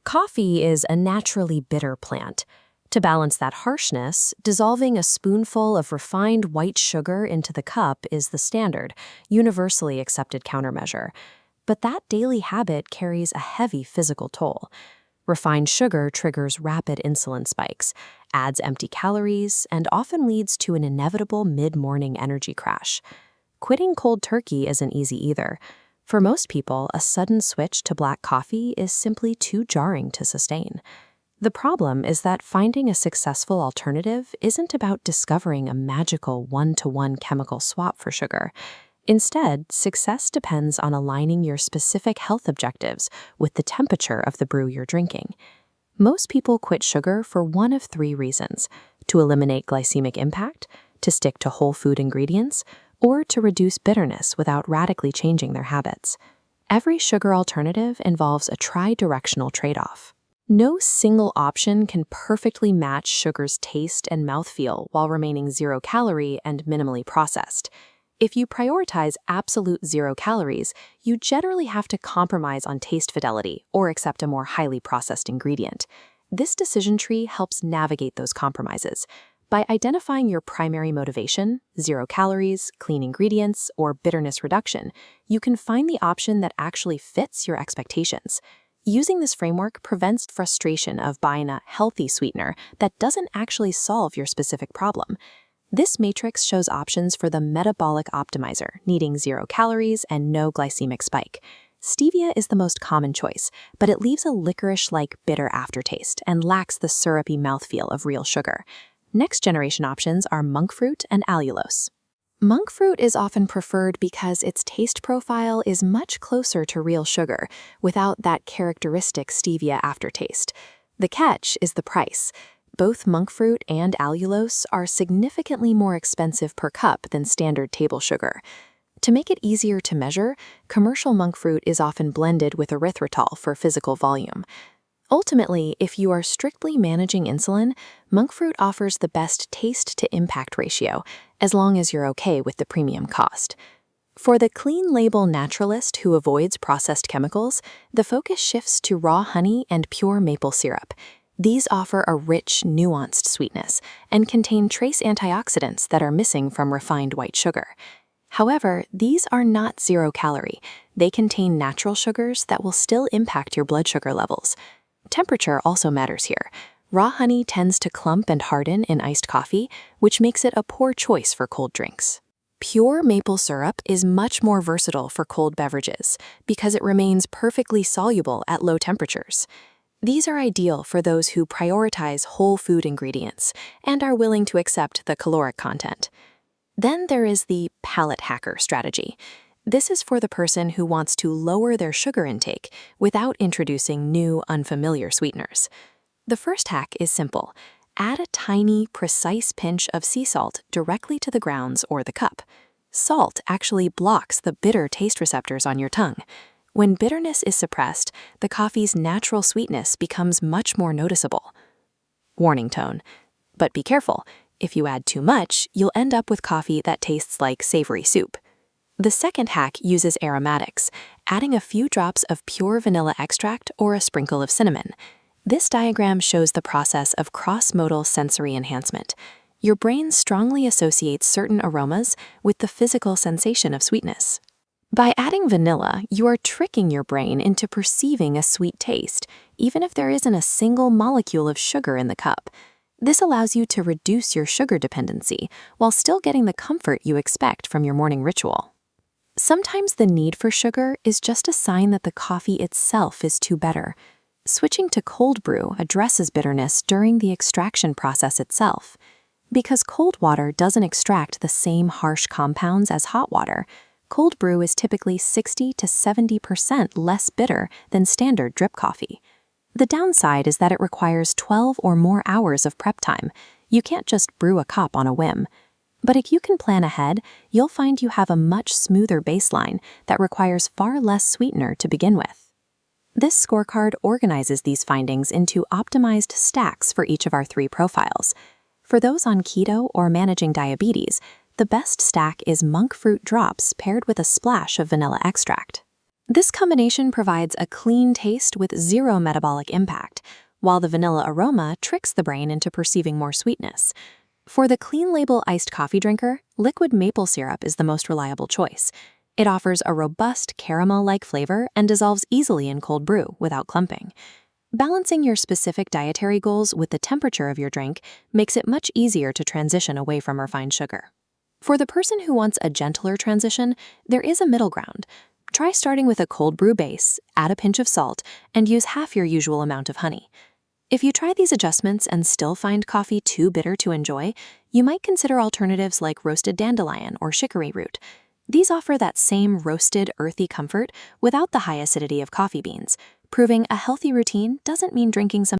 Coffee is a naturally bitter plant. To balance that harshness, dissolving a spoonful of refined white sugar into the cup is the standard, universally accepted countermeasure. But that daily habit carries a heavy physical toll. Refined sugar triggers rapid insulin spikes, adds empty calories, and often leads to an inevitable mid-morning energy crash. Quitting cold turkey isn't easy either. For most people, a sudden switch to black coffee is simply too jarring to sustain. The problem is that finding a successful alternative isn't about discovering a magical one-to-one chemical swap for sugar. Instead, success depends on aligning your specific health objectives with the temperature of the brew you're drinking. Most people quit sugar for one of three reasons: to eliminate glycemic impact, to stick to whole food ingredients, or to reduce bitterness without radically changing their habits. Every sugar alternative involves a tri-directional trade-off. No single option can perfectly match sugar's taste and mouthfeel while remaining zero-calorie and minimally processed. If you prioritize absolute zero calories, you generally have to compromise on taste fidelity or accept a more highly processed ingredient. This decision tree helps navigate those compromises. By identifying your primary motivation, 0 calories, clean ingredients, or bitterness reduction, you can find the option that actually fits your expectations. Using this framework prevents frustration of buying a healthy sweetener that doesn't actually solve your specific problem. This matrix shows options for the metabolic optimizer, needing 0 calories and no glycemic spike. Stevia is the most common choice, but it leaves a licorice-like bitter aftertaste and lacks the syrupy mouthfeel of real sugar. Next-generation options are monk fruit and allulose. Monk fruit is often preferred because its taste profile is much closer to real sugar, without that characteristic stevia aftertaste. The catch is the price. Both monk fruit and allulose are significantly more expensive per cup than standard table sugar. To make it easier to measure, commercial monk fruit is often blended with erythritol for physical volume. Ultimately, if you are strictly managing insulin, monk fruit offers the best taste-to-impact ratio, as long as you're okay with the premium cost. For the clean label naturalist who avoids processed chemicals, the focus shifts to raw honey and pure maple syrup. These offer a rich, nuanced sweetness and contain trace antioxidants that are missing from refined white sugar. However, these are not 0 calorie. They contain natural sugars that will still impact your blood sugar levels. Temperature also matters here. Raw honey tends to clump and harden in iced coffee, which makes it a poor choice for cold drinks. Pure maple syrup is much more versatile for cold beverages because it remains perfectly soluble at low temperatures. These are ideal for those who prioritize whole food ingredients and are willing to accept the caloric content. Then there is the palate hacker strategy. This is for the person who wants to lower their sugar intake without introducing new, unfamiliar sweeteners. The first hack is simple. Add a tiny, precise pinch of sea salt directly to the grounds or the cup. Salt actually blocks the bitter taste receptors on your tongue. When bitterness is suppressed, the coffee's natural sweetness becomes much more noticeable. Warning tone. But be careful. If you add too much, you'll end up with coffee that tastes like savory soup. The second hack uses aromatics, adding a few drops of pure vanilla extract or a sprinkle of cinnamon. This diagram shows the process of cross-modal sensory enhancement. Your brain strongly associates certain aromas with the physical sensation of sweetness. By adding vanilla, you are tricking your brain into perceiving a sweet taste, even if there isn't a single molecule of sugar in the cup. This allows you to reduce your sugar dependency while still getting the comfort you expect from your morning ritual. Sometimes the need for sugar is just a sign that the coffee itself is too bitter. Switching to cold brew addresses bitterness during the extraction process itself. Because cold water doesn't extract the same harsh compounds as hot water, cold brew is typically 60 to 70% less bitter than standard drip coffee. The downside is that it requires 12 or more hours of prep time. You can't just brew a cup on a whim. But if you can plan ahead, you'll find you have a much smoother baseline that requires far less sweetener to begin with. This scorecard organizes these findings into optimized stacks for each of our three profiles. For those on keto or managing diabetes, the best stack is monk fruit drops paired with a splash of vanilla extract. This combination provides a clean taste with zero metabolic impact, while the vanilla aroma tricks the brain into perceiving more sweetness. For the clean label iced coffee drinker, liquid maple syrup is the most reliable choice. It offers a robust caramel-like flavor and dissolves easily in cold brew without clumping. Balancing your specific dietary goals with the temperature of your drink makes it much easier to transition away from refined sugar. For the person who wants a gentler transition, there is a middle ground. Try starting with a cold brew base, add a pinch of salt, and use half your usual amount of honey. If you try these adjustments and still find coffee too bitter to enjoy, you might consider alternatives like roasted dandelion or chicory root. These offer that same roasted, earthy comfort without the high acidity of coffee beans, proving a healthy routine doesn't mean drinking something